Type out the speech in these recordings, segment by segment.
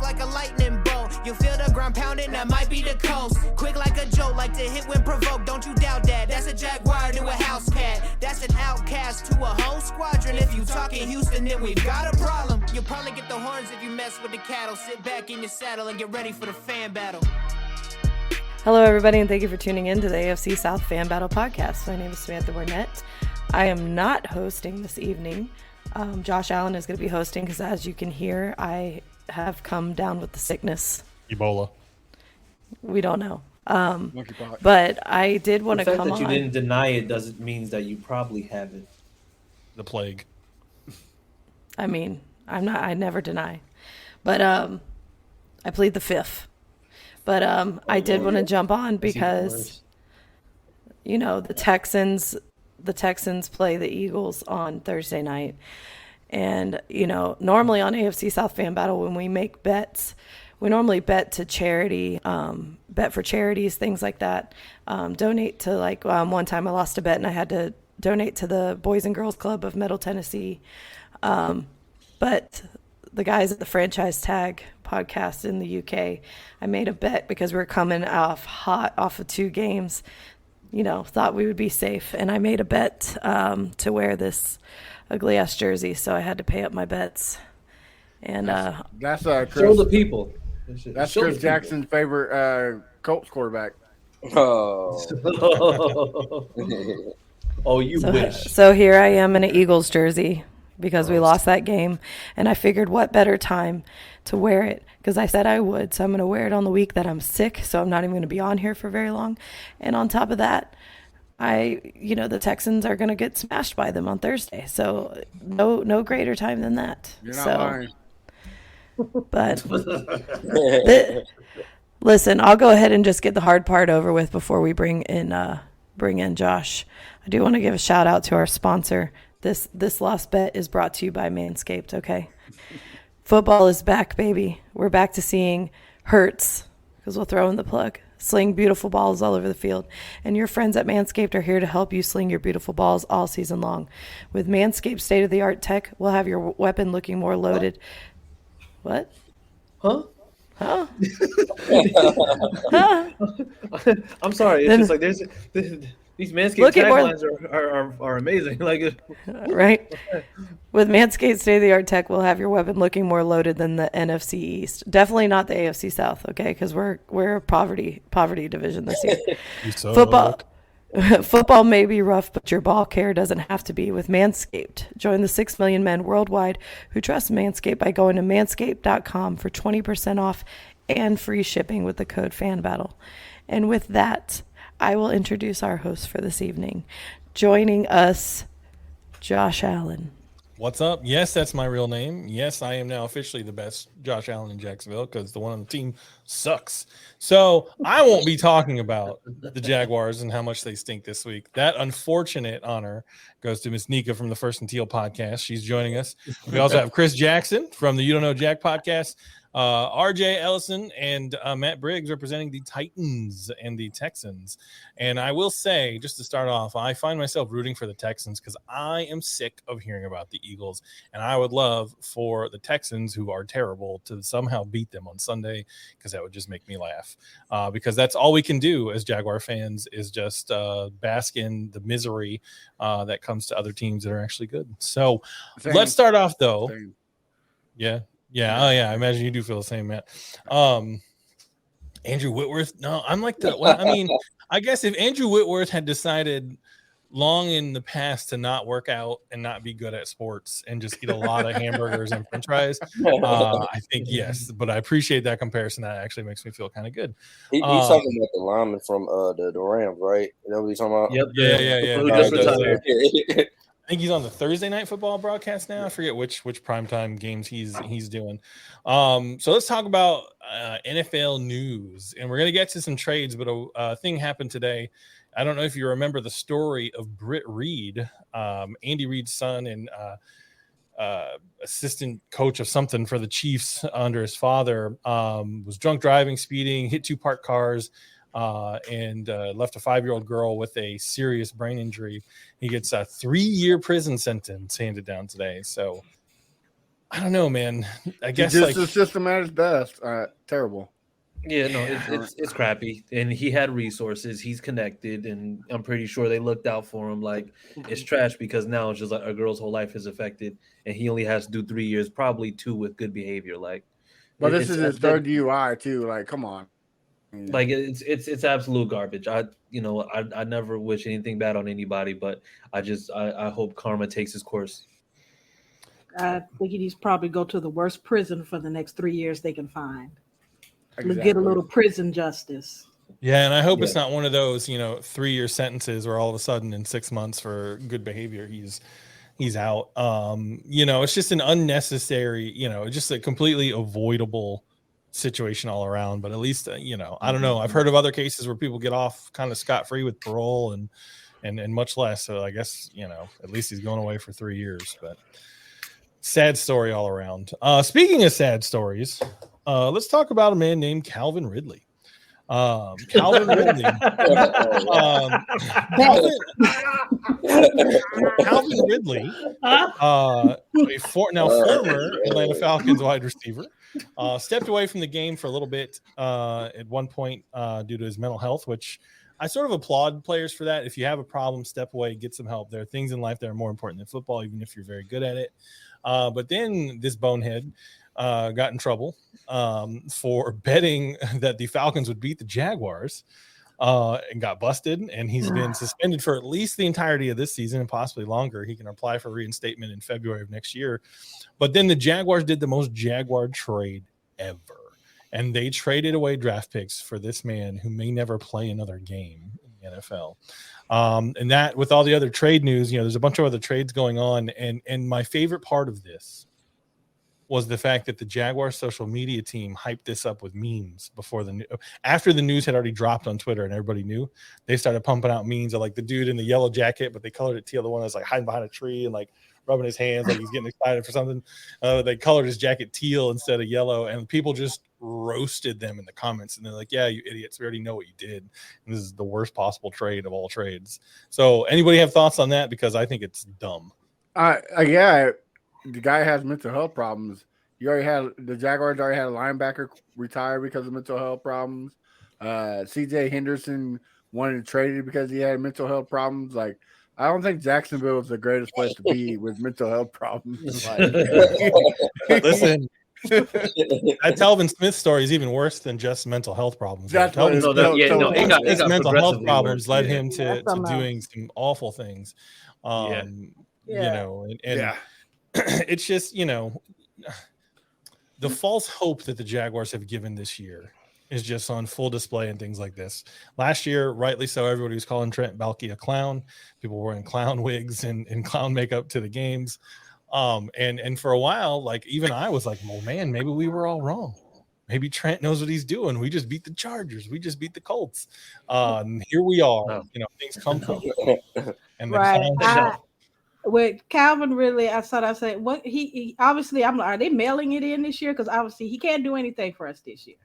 like a lightning bolt. You feel the ground pounding, that might be the coast. Quick like a joke, like to hit when provoked. Don't you doubt that. That's a Jaguar to a house cat. That's an outcast to a whole squadron. If you talking Houston, then we've got a problem. You'll probably get the horns if you mess with the cattle. Sit back in your saddle and get ready for the fan battle. Hello, everybody, and thank you for tuning in to the AFC South Fan Battle Podcast. My name is Samantha Burnett. I am not hosting this evening. Josh Allen is going to be hosting because, as you can hear, I have come down with the sickness. Ebola. We don't know. But I did want to come on. The fact that you didn't deny it doesn't mean that you probably have it. The plague. I mean, I never deny. But I plead the fifth. But I did want to jump on because, you know, the Texans play the Eagles on Thursday night. And, you know, normally on AFC South Fan Battle, when we make bets, we normally bet to charity, bet for charities, things like that. Donate to, like, one time I lost a bet and I had to donate to the Boys and Girls Club of Middle Tennessee. But the guys at the Franchise Tag podcast in the UK, I made a bet because we're coming hot off of 2 games, you know, thought we would be safe. And I made a bet to wear this ugly ass jersey. So I had to pay up my bets. And that's Chris. Show the people. That's Chris Jackson's favorite Colts quarterback. Oh. Oh, you wish. So here I am in an Eagles jersey because we lost that game. And I figured what better time to wear it because I said I would. So I'm going to wear it on the week that I'm sick. So I'm not even going to be on here for very long. And on top of that, the Texans are going to get smashed by them on Thursday. So no greater time than that. You're not lying. But listen, I'll go ahead and just get the hard part over with before we bring in Josh. I do want to give a shout out to our sponsor. This lost bet is brought to you by Manscaped, okay? Football is back, baby. We're back to seeing Hurts, because we'll throw in the plug, sling beautiful balls all over the field. And your friends at Manscaped are here to help you sling your beautiful balls all season long. With Manscaped state-of-the-art tech, we'll have your weapon looking more loaded. What? Huh? Huh? I'm sorry. It's just like these Manscaped taglines are amazing. Like, right? With Manscaped state-of-the-art tech, we'll have your weapon looking more loaded than the NFC East. Definitely not the AFC South, okay? Because we're a poverty division this year. Football may be rough, but your ball care doesn't have to be with Manscaped. Join the 6 million men worldwide who trust Manscaped by going to manscaped.com for 20% off and free shipping with the code FANBATTLE. And with that, I will introduce our host for this evening. Joining us, Josh Allen. What's up? Yes, that's my real name. Yes, I am now officially the best Josh Allen in Jacksonville because the one on the team sucks. So I won't be talking about the Jaguars and how much they stink this week. That unfortunate honor goes to Miss Nika from the First and Teal podcast. She's joining us. We also have Chris Jackson from the You Don't Know Jack podcast. RJ Ellison and Matt Briggs representing the Titans and the Texans. And I will say, just to start off, I find myself rooting for the Texans because I am sick of hearing about the Eagles. And I would love for the Texans, who are terrible, to somehow beat them on Sunday because that would just make me laugh. Because that's all we can do as Jaguar fans is just bask in the misery that comes to other teams that are actually good. So let's start off, though. Yeah. Yeah, oh yeah, I imagine you do feel the same, Matt. Andrew Whitworth, no, I'm like I guess if Andrew Whitworth had decided long in the past to not work out and not be good at sports and just eat a lot of hamburgers and french fries, I think yes, but I appreciate that comparison. That actually makes me feel kind of good. He's talking about the lineman from the Rams, right? Is that what he's talking about? Yep, yeah. Who just retired. I think he's on the Thursday night football broadcast now. I forget which primetime games he's doing. So let's talk about NFL news, and we're gonna get to some trades. But a thing happened today. I don't know if you remember the story of Britt Reed, Andy Reid's son, and assistant coach of something for the Chiefs under his father. Was drunk driving, speeding, hit 2 parked cars. And left a 5-year-old girl with a serious brain injury. He gets a 3-year prison sentence handed down today. So I don't know, man. I guess just like the system at its best. Terrible. Yeah, no, it's crappy, and he had resources. He's connected, and I'm pretty sure they looked out for him. Like it's trash because now it's just like a girl's whole life is affected, and he only has to do 3 years, probably 2 with good behavior. Like, but this is his third DUI too. Like, come on. Like it's absolute garbage. I never wish anything bad on anybody, but I hope karma takes its course. I think he's probably go to the worst prison for the next 3 years they can find. Exactly. Get a little prison justice. Yeah, and I hope it's not one of those 3-year sentences where all of a sudden in 6 months for good behavior he's out. It's just an unnecessary, just a completely avoidable situation all around. But at least I don't know. I've heard of other cases where people get off kind of scot-free with parole and much less. So I guess at least he's going away for 3 years. But sad story all around. Speaking of sad stories, let's talk about a man named Calvin Ridley. Calvin Ridley. Calvin Ridley, former Atlanta Falcons wide receiver, stepped away from the game for a little bit at one point due to his mental health, which I sort of applaud players for that. If you have a problem, step away, get some help. There are things in life that are more important than football, even if you're very good at it. But then this bonehead got in trouble for betting that the Falcons would beat the Jaguars and got busted. And he's been suspended for at least the entirety of this season and possibly longer. He can apply for reinstatement in February of next year. But then the Jaguars did the most Jaguar trade ever. And they traded away draft picks for this man who may never play another game in the NFL. And that with all the other trade news, there's a bunch of other trades going on. And my favorite part of this was the fact that the Jaguars social media team hyped this up with memes after the news had already dropped on Twitter and everybody knew. They started pumping out memes of like the dude in the yellow jacket, but they colored it teal. The one that's like hiding behind a tree and like rubbing his hands like he's getting excited for something. They colored his jacket teal instead of yellow, and people just roasted them in the comments. And they're like, "Yeah, you idiots! We already know what you did. And this is the worst possible trade of all trades." So, anybody have thoughts on that? Because I think it's dumb. Yeah. The guy has mental health problems. The Jaguars already had a linebacker retire because of mental health problems. CJ Henderson wanted to trade it because he had mental health problems. Like, I don't think Jacksonville is the greatest place to be with mental health problems. Listen, that Telvin Smith story is even worse than just mental health problems. Telvin Smith's mental health problems led him to doing some awful things. It's just, the false hope that the Jaguars have given this year is just on full display and things like this. Last year, rightly so, everybody was calling Trent Baalke a clown. People were wearing clown wigs and clown makeup to the games. And for a while, like even I was like, well, man, maybe we were all wrong. Maybe Trent knows what he's doing. We just beat the Chargers. We just beat the Colts. Here we are. Things come. And with Calvin, really, I said, what he obviously, I'm like, are they mailing it in this year? Because obviously he can't do anything for us this year.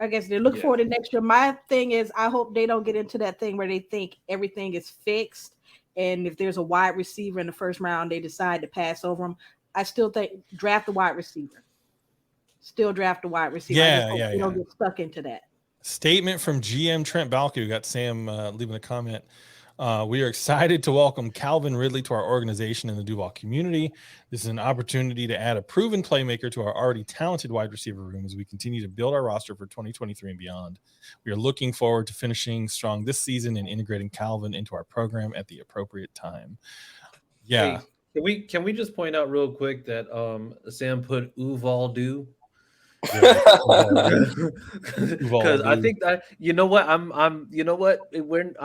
I guess they look forward to next year. My thing is, I hope they don't get into that thing where they think everything is fixed. And if there's a wide receiver in the first round, they decide to pass over him. I still think draft the wide receiver. Still draft the wide receiver. You don't get stuck into that. Statement from GM Trent Baalke, who got Sam leaving a comment. We are excited to welcome Calvin Ridley to our organization in the Duval community. This is an opportunity to add a proven playmaker to our already talented wide receiver room as we continue to build our roster for 2023 and beyond. We are looking forward to finishing strong this season and integrating Calvin into our program at the appropriate time. Yeah. Hey, can we just point out real quick that Sam put Uvaldu? Because I think that I'm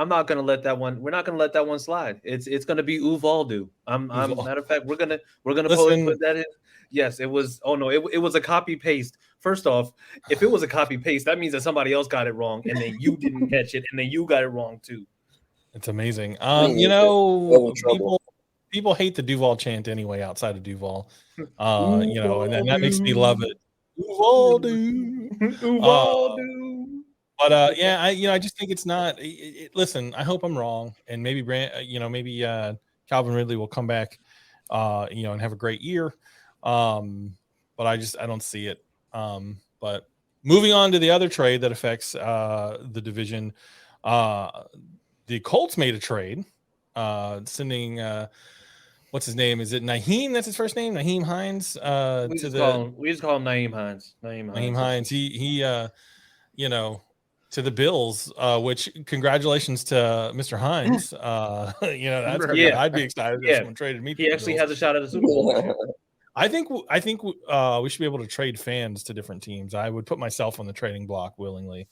not gonna let that one. We're not gonna let that one slide. It's gonna be Uvaldu. Matter of fact, we're gonna put that in. Yes, it was. Oh no, it was a copy paste. First off, if it was a copy paste, that means that somebody else got it wrong, and then you didn't catch it, and then you got it wrong too. It's amazing. People hate the Duval chant anyway outside of Duval. And then that makes me love it. Uvaldu. I just think it's not. Listen, I hope I'm wrong, and maybe Calvin Ridley will come back, and have a great year. But I don't see it. But moving on to the other trade that affects the division, the Colts made a trade, sending what's his name? Is it Naheem? That's his first name, Naheem Hines. We just call him Naheem Hines. Naheem Hines. He to the Bills, which congratulations to Mr. Hines. That's good. Yeah. I'd be excited if someone traded me. He actually has a shot at the Super Bowl. I think we should be able to trade fans to different teams. I would put myself on the trading block willingly.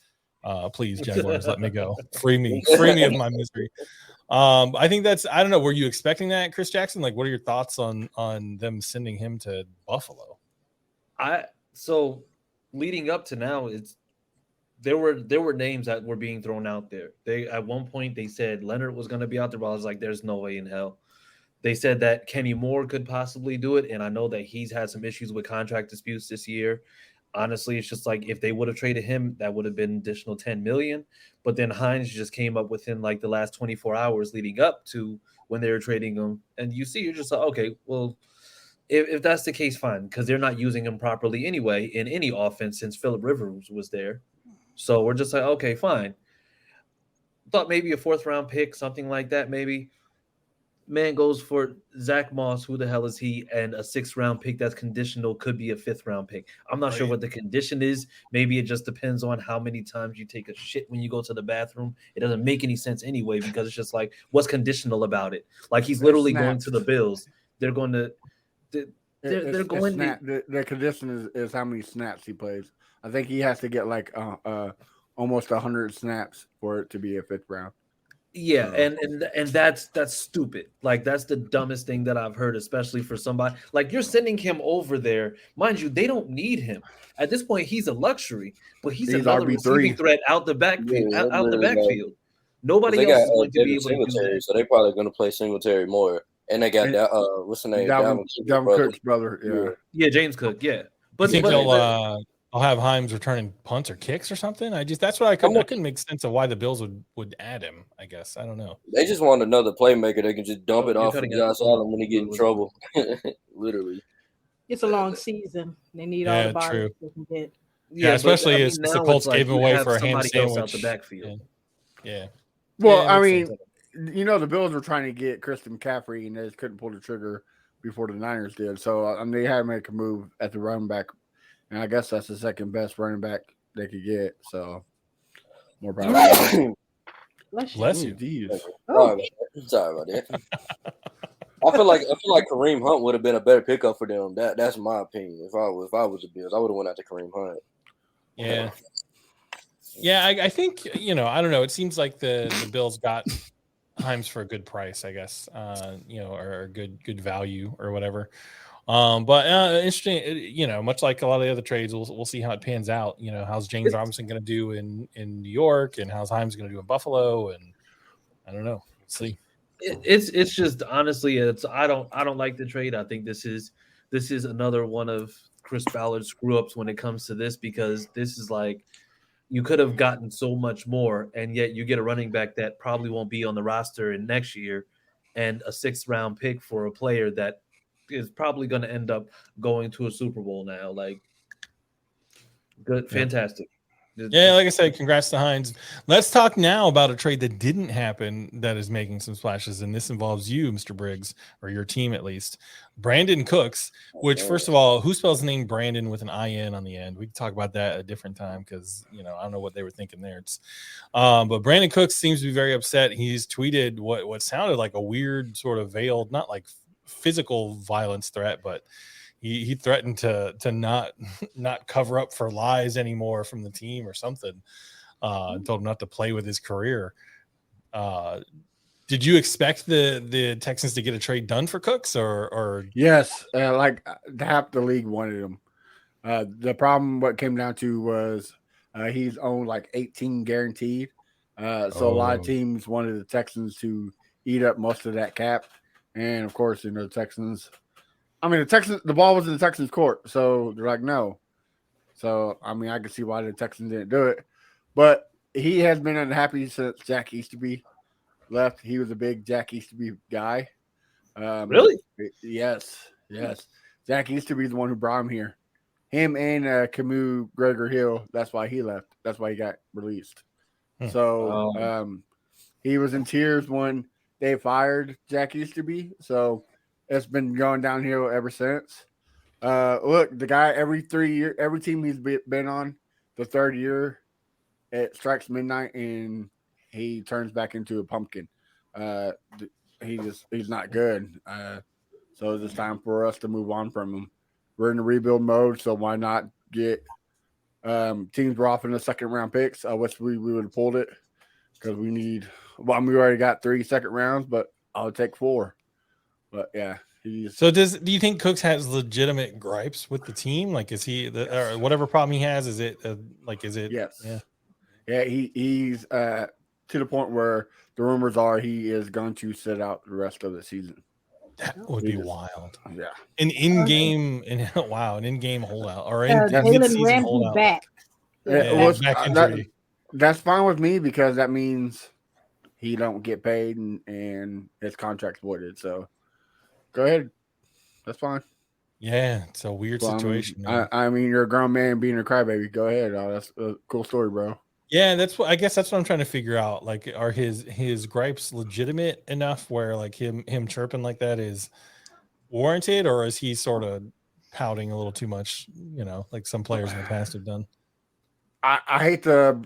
Please, Jaguars, let me go. Free me of my misery. I think I don't know. Were you expecting that, Chris Jackson? Like, what are your thoughts on them sending him to Buffalo? So leading up to now, there were names that were being thrown out there. At one point they said Leonard was going to be out there, but I was like, there's no way in hell. They said that Kenny Moore could possibly do it, and I know that he's had some issues with contract disputes this year. Honestly, it's just like if they would have traded him, that would have been additional $10 million. But then Hines just came up within like the last 24 hours leading up to when they were trading him. And you're just like, okay, well, if that's the case, fine, because they're not using him properly anyway in any offense since Phillip Rivers was there. So we're just like, okay, fine. Thought maybe a 4th-round pick, something like that, maybe. Man goes for Zach Moss, who the hell is he, and a 6th-round pick that's conditional, could be a 5th-round pick. I'm not sure what the condition is. Maybe it just depends on how many times you take a shit when you go to the bathroom. It doesn't make any sense anyway, because it's just like, what's conditional about it? Like, he's literally going to the Bills. They're going to they're going to the condition is how many snaps he plays. I think he has to get like almost 100 snaps for it to be a 5th round. Yeah, and that's stupid. Like, that's the dumbest thing that I've heard, especially for somebody like you're sending him over there. Mind you, they don't need him at this point. He's a luxury, but he's another RB3 receiving threat out the backfield. Out the backfield, nobody else is going to be able to do that. So they're probably going to play Singletary more. And they got that. What's the name? Dalvin Cook's brother. Yeah, James Cook. Yeah, but you think I'll have Himes returning punts or kicks or something. That's what I couldn't make sense of why the Bills would add him. I guess I don't know. They just want another playmaker. They can just dump it off of Josh Allen when he get in trouble. Literally, it's a long season. They need all the bodies they can get. Yeah, especially since the Colts gave him away for a ham sandwich out the backfield. Yeah. Well, I mean, the Bills were trying to get Christian McCaffrey, and they just couldn't pull the trigger before the Niners did. So they had to make a move at the running back. And I guess that's the second best running back they could get. So more power. Bless you. Sorry about that. I feel like Kareem Hunt would have been a better pickup for them. That's my opinion. If I was the Bills, I would have went out to Kareem Hunt. Yeah. Yeah, I think I don't know. It seems like the Bills got Himes for a good price, I guess. Or good value or whatever. But interesting, much like a lot of the other trades, we'll see how it pans out. How's James Robinson going to do in New York, and how's Himes going to do in Buffalo, and I don't know. We'll see. It's just honestly, I don't like the trade. I think this is another one of Chris Ballard's screw ups when it comes to this, because this is like you could have gotten so much more, and yet you get a running back that probably won't be on the roster in next year, and a 6th-round pick for a player that is probably going to end up going to a Super Bowl now. Like, good, fantastic. Yeah, like I said, congrats to Hines. Let's talk now about a trade that didn't happen that is making some splashes, and this involves you, Mr. Briggs, or your team at least. Brandon Cooks, which, first of all, who spells the name Brandon with an I-N on the end? We can talk about that at a different time because, I don't know what they were thinking there. But Brandon Cooks seems to be very upset. He's tweeted what sounded like a weird sort of veiled, not like physical violence threat, but he threatened to not cover up for lies anymore from the team or something. Told him not to play with his career. Did you expect the Texans to get a trade done for Cooks or? Yes, like half the league wanted him. The problem, what came down to was he's owned like 18 guaranteed. So a lot of teams wanted the Texans to eat up most of that cap. And of course, the Texans. I mean, the ball was in the Texans' court, so they're like, no. So I mean, I can see why the Texans didn't do it, but he has been unhappy since Jack Easterby left. He was a big Jack Easterby guy. Really? Yes. Jack Easterby's the one who brought him here. Him and Camus Gregor Hill. That's why he left. That's why he got released. So he was in tears when they fired Jack Easterby. So it's been going downhill ever since. Look, the guy every 3 years, every team he's been on, the third year, it strikes midnight and he turns back into a pumpkin. He's not good. So it's time for us to move on from him. We're in the rebuild mode, so why not get teams were offering the second round picks. I wish we would have pulled it because we need. Well, we already got 3 second rounds, but I'll take 4. But yeah, So do you think Cooks has legitimate gripes with the team? Like, is he or whatever problem he has? Is it is it? Yes. Yeah. He's to the point where the rumors are he is going to sit out the rest of the season. That would be wild. Yeah. An in-game holdout or Jalen Ramsey back. Back injury. That's fine with me because that means he don't get paid and his contract's voided. So go ahead. That's fine. Yeah, it's a weird situation. I mean, you're a grown man being a crybaby. Go ahead. That's a cool story, bro. Yeah, I guess that's what I'm trying to figure out. Like, are his gripes legitimate enough where like him chirping like that is warranted, or is he sort of pouting a little too much? Like some players in the past have done. I hate to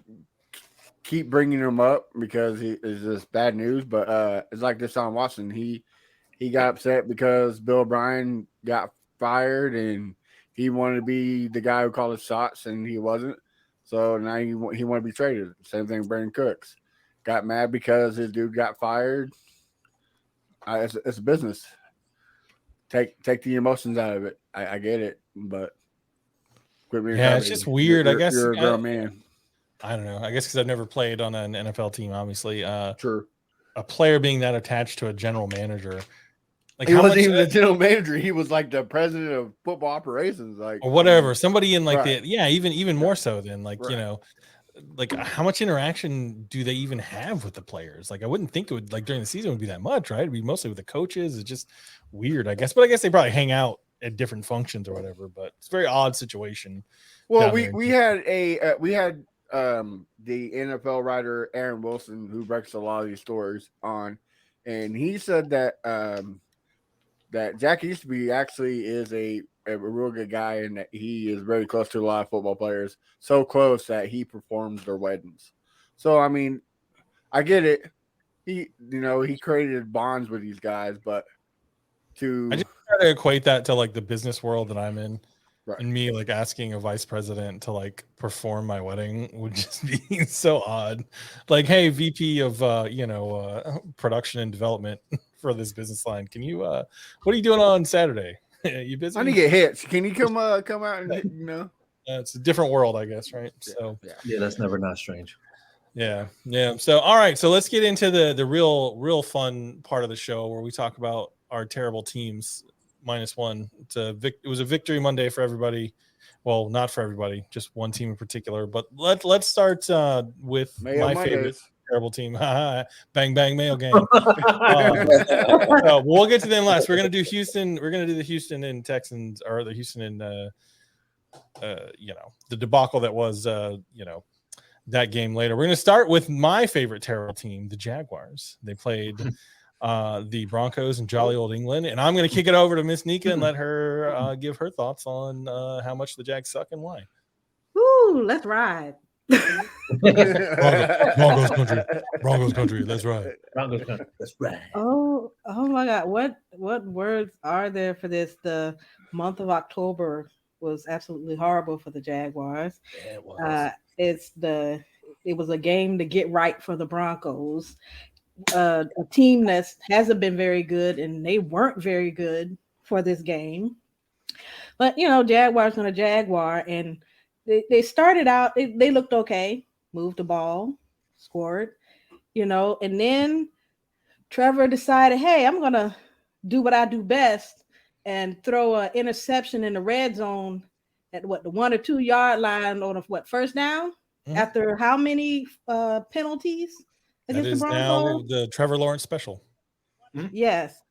keep bringing him up because he is just bad news, but it's like Deshaun Watson. He got upset because Bill O'Brien got fired and he wanted to be the guy who called the shots and he wasn't. So now he wanted to be traded. Same thing with Brandon Cooks. Got mad because his dude got fired. It's a business. Take the emotions out of it. I get it, but quit being it's just weird. I guess you're a grown man. I don't know. I guess because I've never played on an NFL team, obviously. True. A player being that attached to a general manager. Like he wasn't even the general manager. He was like the president of football operations, like or whatever. Somebody in like even more so than like like how much interaction do they even have with the players? Like I wouldn't think it would like during the season would be that much, right? It'd be mostly with the coaches. It's just weird, I guess. But I guess they probably hang out at different functions or whatever. But it's a very odd situation. Well, we had the NFL writer Aaron Wilson who breaks a lot of these stories on, and he said that that Jack Easterby actually is a real good guy and that he is very close to a lot of football players, so close that he performs their weddings. So, I mean, I get it. He created bonds with these guys, but I just try to equate that to like the business world that I'm in. Right. And me like asking a vice president to like perform my wedding would just be so odd. Like, hey, VP of production and development for this business line, can you what are you doing on Saturday? You busy? I need to get hits. Can you come out and it's a different world, I guess, right? So that's never not strange. Yeah. So all right, so let's get into the real fun part of the show where we talk about our terrible teams. -1. It was a victory Monday for everybody. Well, not for everybody, just one team in particular. But let's start with my favorite terrible team. Bang bang Mayo game. We'll get to them last. We're gonna do Houston. We're gonna do the Houston and Texans, or the Houston and the debacle that was that game later. We're gonna start with my favorite terrible team, the Jaguars. They played the Broncos in jolly old England, and I'm going to kick it over to Miss Nika and let her give her thoughts on how much the Jags suck and why. Ooh, let's ride. Broncos country, let's ride. Broncos country, let's ride. Oh my God, what words are there for this? The month of October was absolutely horrible for the Jaguars. Yeah, it was. It was a game to get right for the Broncos. A team that hasn't been very good, and they weren't very good for this game. But Jaguars on a Jaguar, and they started out. They looked okay, moved the ball, scored, and then Trevor decided, hey, I'm gonna do what I do best and throw an interception in the red zone at the 1 or 2 yard line on a first down after how many penalties? That is now the Trevor Lawrence special. Yes.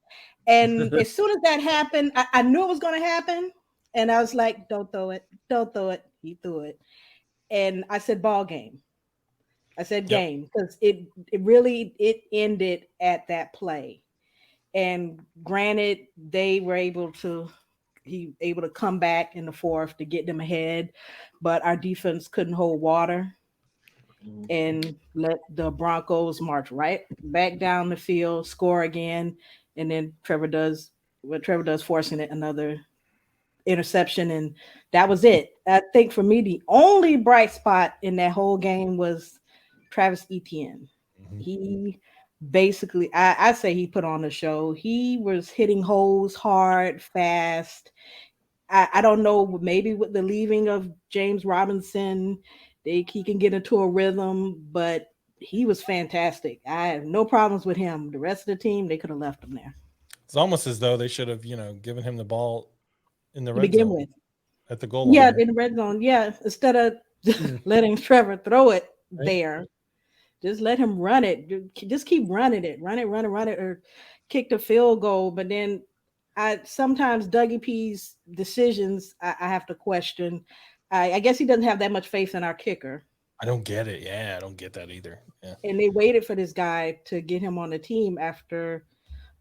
And as soon as that happened, I knew it was going to happen. And I was like, don't throw it. Don't throw it. He threw it. And I said, ball game. I said game because it really ended at that play. And granted, he able to come back in the fourth to get them ahead, but our defense couldn't hold water and let the Broncos march right back down the field, score again, and then Trevor does, forcing it another interception, and that was it. I think for me, the only bright spot in that whole game was Travis Etienne. Mm-hmm. He basically, I say he put on the show. He was hitting holes hard, fast. I don't know, maybe with the leaving of James Robinson, he can get into a rhythm, but he was fantastic. I have no problems with him. The rest of the team, they could have left him there. It's almost as though they should have, given him the ball in the red zone at the goal line. Yeah, in the red zone. Yeah, instead of letting Trevor throw it there, just let him run it. Just keep running it, run it, or kick the field goal. But then sometimes Dougie P's decisions I have to question. I guess he doesn't have that much faith in our kicker. I don't get it. Yeah, I don't get that either. Yeah. And they waited for this guy to get him on the team after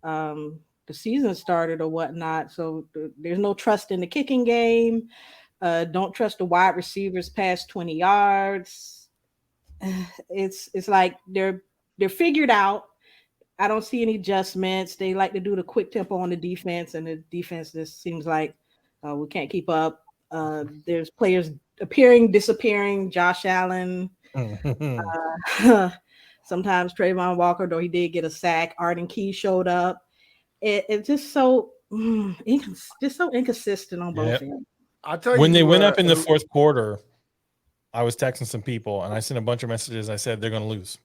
the season started or whatnot. So there's no trust in the kicking game. Don't trust the wide receivers past 20 yards. It's like they're figured out. I don't see any adjustments. They like to do the quick tempo on the defense, and the defense just seems like we can't keep up. There's players appearing, disappearing. Josh Allen. Sometimes Trayvon Walker, though he did get a sack. Arden Key showed up. It's just so inconsistent on both ends. I'll tell you when they went up in the fourth quarter, I was texting some people and I sent a bunch of messages. I said, they're going to lose.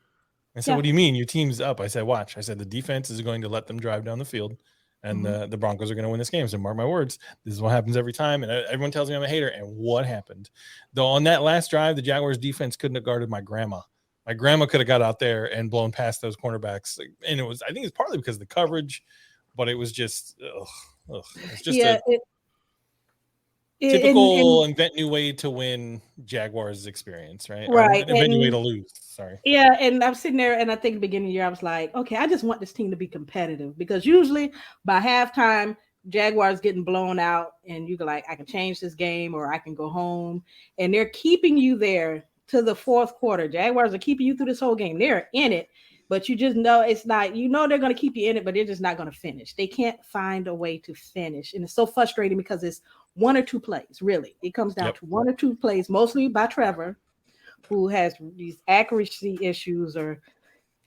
I said, what do you mean? Your team's up. I said, watch. I said, the defense is going to let them drive down the field, and the Broncos are going to win this game. So mark my words. This is what happens every time. And everyone tells me I'm a hater. And what happened? Though on that last drive, the Jaguars defense couldn't have guarded my grandma. My grandma could have got out there and blown past those cornerbacks. And I think it's partly because of the coverage, but it was just, it's just typical invent new way to win Jaguars experience, right? Right. Invent new way to lose. Sorry. Yeah, and I'm sitting there, and I think at the beginning of the year, I was like, okay, I just want this team to be competitive, because usually by halftime, Jaguars getting blown out, and you go like, I can change this game, or I can go home, and they're keeping you there to the fourth quarter. Jaguars are keeping you through this whole game. They're in it, but you just know it's not, they're going to keep you in it, but they're just not going to finish. They can't find a way to finish, and it's so frustrating because it's one or two plays, really. It comes down to one or two plays, mostly by Trevor, who has these accuracy issues or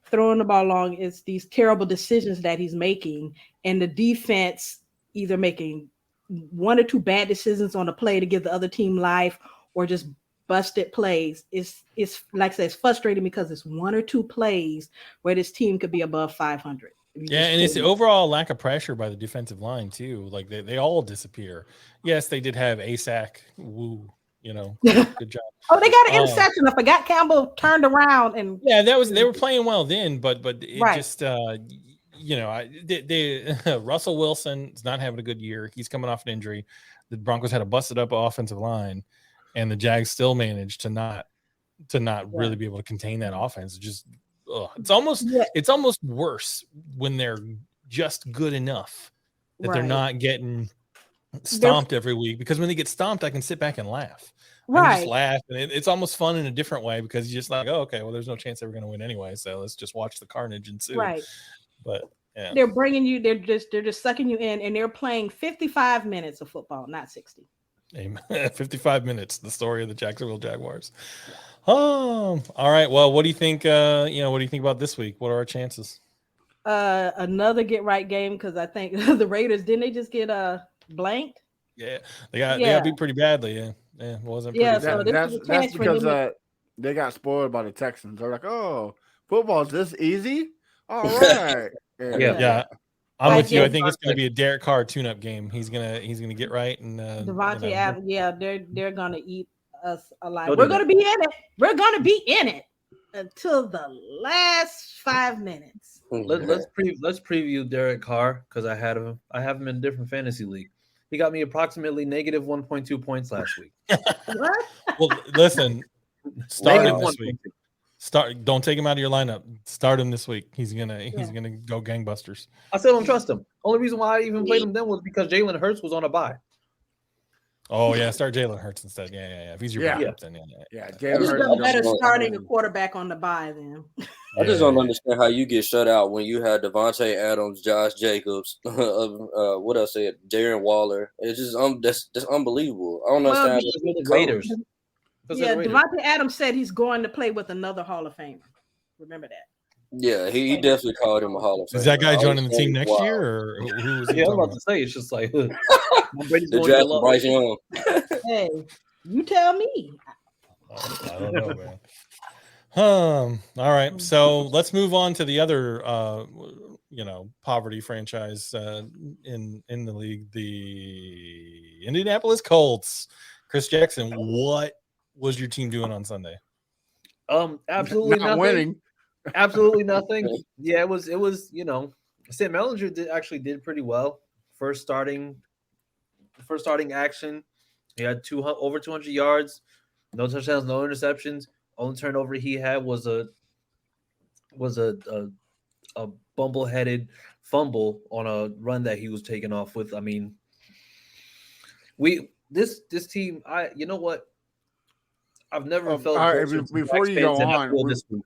throwing the ball long. It's these terrible decisions that he's making, and the defense either making one or two bad decisions on a play to give the other team life, or just busted plays. It's like I said, it's frustrating because it's one or two plays where this team could be above 500. Yeah, and it's the overall lack of pressure by the defensive line too. Like they all disappear. Yes, they did have a sack. Woo, good job. Oh, they got an interception. I forgot Campbell turned around and they were playing well then, but it just Russell Wilson is not having a good year. He's coming off an injury. The Broncos had a busted up offensive line, and the Jags still managed to not really be able to contain that offense. It's almost worse when they're just good enough that they're not getting stomped every week, because when they get stomped, I can sit back and laugh. I just laugh, and it's almost fun in a different way, because you're just like, oh, okay, well, there's no chance they were going to win anyway, so let's just watch the carnage ensue. Right. But yeah, they're bringing you. They're just sucking you in, and they're playing 55 minutes of football, not 60. Amen. 55 minutes. The story of the Jacksonville Jaguars. Oh, all right. Well, what do you think? What do you think about this week? What are our chances? Another get right game, because I think the Raiders, didn't they just get blanked? Yeah, they got beat pretty badly. Yeah, it wasn't. Pretty so that's because they got spoiled by the Texans. They're like, oh, football's this easy. All right. Yeah. I'm with you. I think it's going to be a Derek Carr tune-up game. He's gonna get right, and Devontae Adams. Yeah, they're gonna eat us alive. We're gonna be in it. We're gonna be in it. until the last 5 minutes. Let's preview Derek Carr because I have him in a different fantasy league. He got me approximately negative 1.2 points last week. What? Well, listen, start him Negative this week. 1.2. Don't take him out of your lineup. Start him this week. He's gonna go gangbusters. I still don't trust him. Only reason why I even played him then was because Jalen Hurts was on a bye. Oh yeah, start Jalen Hurts instead. Yeah. If he's your backup, then Yeah, It's Jalen Hurts better don't- starting a quarterback on the bye then. I just don't understand how you get shut out when you had Devontae Adams, Josh Jacobs, what else? Darren Waller. It's just that's unbelievable. I don't understand. Because we're the Raiders. Yeah, Devontae Adams said he's going to play with another Hall of Famer. Remember that. Yeah, he definitely called him a Hall of Famer. Is that guy joining the team next year, or who is he? Yeah, I'm about to say it's just like the draft of Bryce Young. Hey, you tell me. I don't know, man. All right, so let's move on to the other, poverty franchise in the league, the Indianapolis Colts. Chris Jackson, what was your team doing on Sunday? Absolutely not nothing. winning. Absolutely nothing. Yeah, it was. Sam Ellinger did pretty well. First starting action. He had over 200 yards, no touchdowns, no interceptions. Only turnover he had was a bumble-headed fumble on a run that he was taking off with. I mean, this team. You know what? I've never felt. All right, before you go on, this week.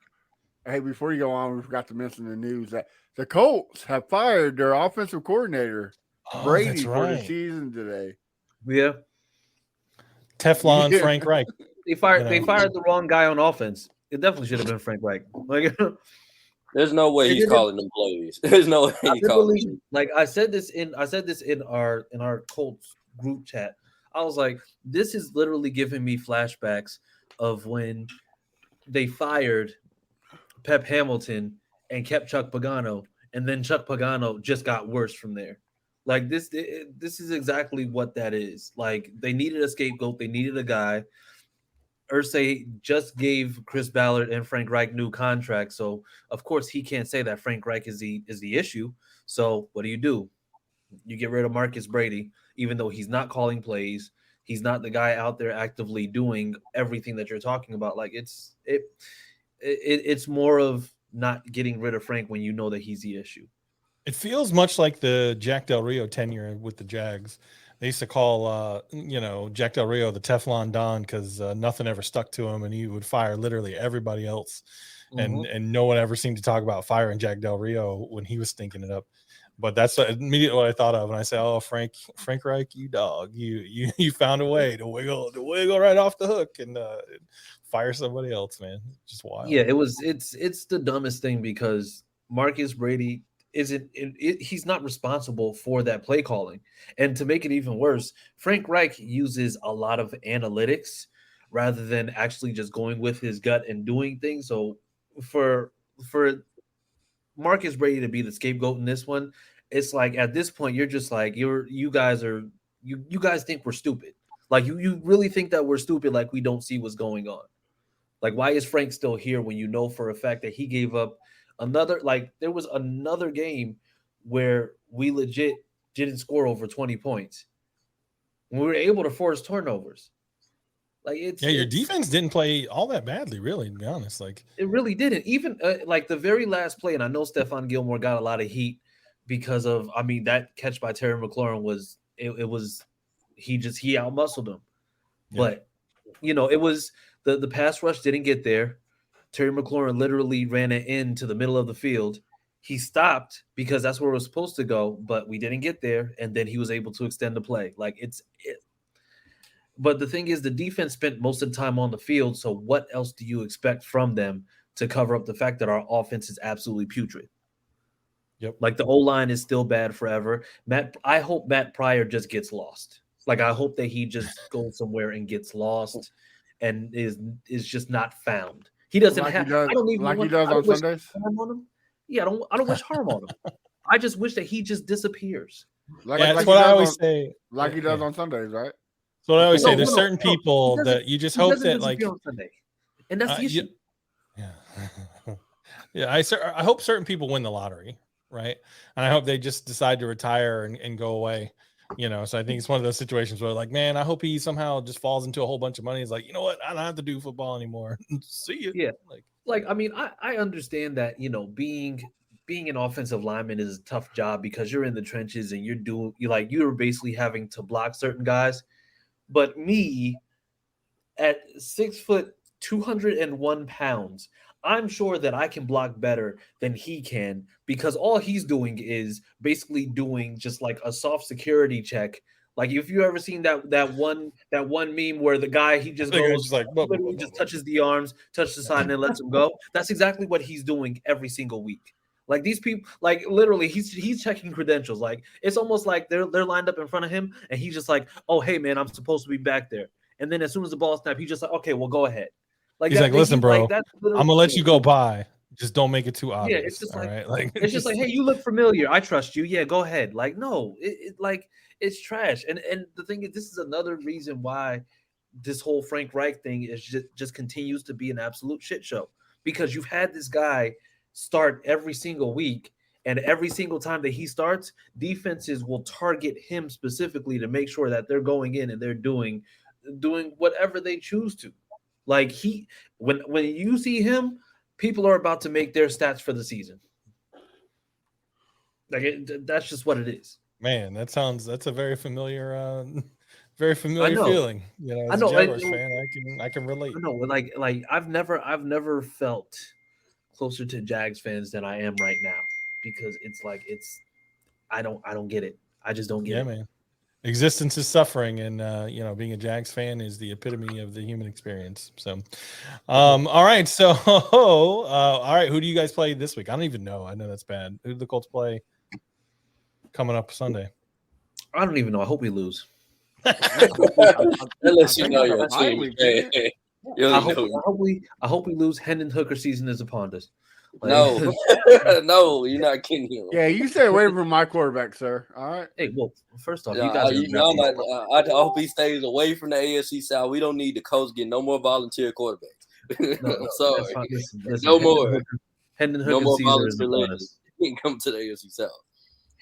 Hey, before you go on, we forgot to mention the news that the Colts have fired their offensive coordinator, Brady, for the season today. Yeah. Teflon Frank Reich. They fired the wrong guy on offense. It definitely should have been Frank Reich. Like, there's no way he's calling them plays. There's no way he's calling them. Like I said this in our Colts group chat. I was like, this is literally giving me flashbacks of when they fired Pep Hamilton and kept Chuck Pagano, and then Chuck Pagano just got worse from there. Like this is exactly what that is. Like they needed a scapegoat, they needed a guy. Irsay just gave Chris Ballard and Frank Reich new contracts, so of course he can't say that Frank Reich is the issue. So what do? You get rid of Marcus Brady, even though he's not calling plays. He's not the guy out there actively doing everything that you're talking about. Like it's more of not getting rid of Frank when you know that he's the issue. It feels much like the Jack Del Rio tenure with the Jags. They used to call, Jack Del Rio the Teflon Don because nothing ever stuck to him, and he would fire literally everybody else, and no one ever seemed to talk about firing Jack Del Rio when he was stinking it up. But that's immediately what I thought of when I said, "Oh, Frank Reich, you dog, you found a way to wiggle right off the hook and fire somebody else, man." Just wild. Yeah, it's the dumbest thing because Marcus Brady he's not responsible for that play calling. And to make it even worse, Frank Reich uses a lot of analytics rather than actually just going with his gut and doing things. So for Marcus Brady to be the scapegoat in this one, it's like at this point you're just like you guys think we're stupid. Like you really think that we're stupid, like we don't see what's going on. Like why is Frank still here when you know for a fact that he gave up there was another game where we legit didn't score over 20 points. We were able to force turnovers. Like your defense didn't play all that badly, really, to be honest. Like it really didn't. Even like the very last play, and I know Stephon Gilmore got a lot of heat because of, that catch by Terry McLaurin was he outmuscled him. Yeah. But it was the pass rush didn't get there. Terry McLaurin literally ran it into the middle of the field. He stopped because that's where it was supposed to go, but we didn't get there, and then he was able to extend the play. But the thing is, the defense spent most of the time on the field, so what else do you expect from them to cover up the fact that our offense is absolutely putrid? Yep. Like the O-line is still bad forever. I hope Matt Pryor just gets lost. Like I hope that he just goes somewhere and gets lost and is just not found. He doesn't like have. He does, I don't even like want, he does on Sundays. On him. Yeah, I don't wish harm on him. I just wish that he just disappears. That's what I always say. Like he does on Sundays, right? That's what I always say. There's certain people that you just hope that like on Sunday, and that's the issue. Yeah, I hope certain people win the lottery, right? And I hope they just decide to retire and go away. So I think it's one of those situations where, like, man, I hope he somehow just falls into a whole bunch of money. He's like, you know what? I don't have to do football anymore. See you. Yeah. Like I mean, I understand that, being an offensive lineman is a tough job because you're in the trenches and you're basically having to block certain guys. But me at 6 foot, 201 pounds, I'm sure that I can block better than he can because all he's doing is basically doing just like a soft security check. Like if you ever seen that one meme where the guy he just goes just like literally just touches the arms, touches the side, and then lets him go. That's exactly what he's doing every single week. Like these people, like literally, he's checking credentials. Like it's almost like they're lined up in front of him, and he's just like, "Oh, hey man, I'm supposed to be back there." And then as soon as the ball snaps, he's just like, "Okay, well, go ahead." Like he's like, "Listen, bro, I'm gonna let you go by. Just don't make it too obvious." Yeah, it's just like, right? Like it's just like, "Hey, you look familiar. I trust you. Yeah, go ahead." Like, no, it's trash. And the thing is, this is another reason why this whole Frank Reich thing is just continues to be an absolute shit show because you've had this guy start every single week, and every single time that he starts, defenses will target him specifically to make sure that they're going in and they're doing whatever they choose to. Like when you see him, people are about to make their stats for the season. Like that's just what it is. Man, that's a very familiar feeling. As a Jaguars fan, I can relate. I know, like I've never felt closer to Jags fans than I am right now because I don't get it. I just don't get it. Yeah, man. Existence is suffering, and being a Jags fan is the epitome of the human experience. So, all right. So, all right. Who do you guys play this week? I don't even know. I know that's bad. Who do the Colts play coming up Sunday? I don't even know. I hope we lose. Unless you know your team. I hope we lose. Hendon Hooker season is upon us. Like, no, no, you're not kidding him. Yeah, you stay away from my quarterback, sir. All right. Hey, well, first off, I hope he stays away from the AFC South. We don't need the coach getting no more volunteer quarterbacks. No, sorry, listen, no more. Hendon Hooker No more season is upon volunteer. us. He can come to the AFC South.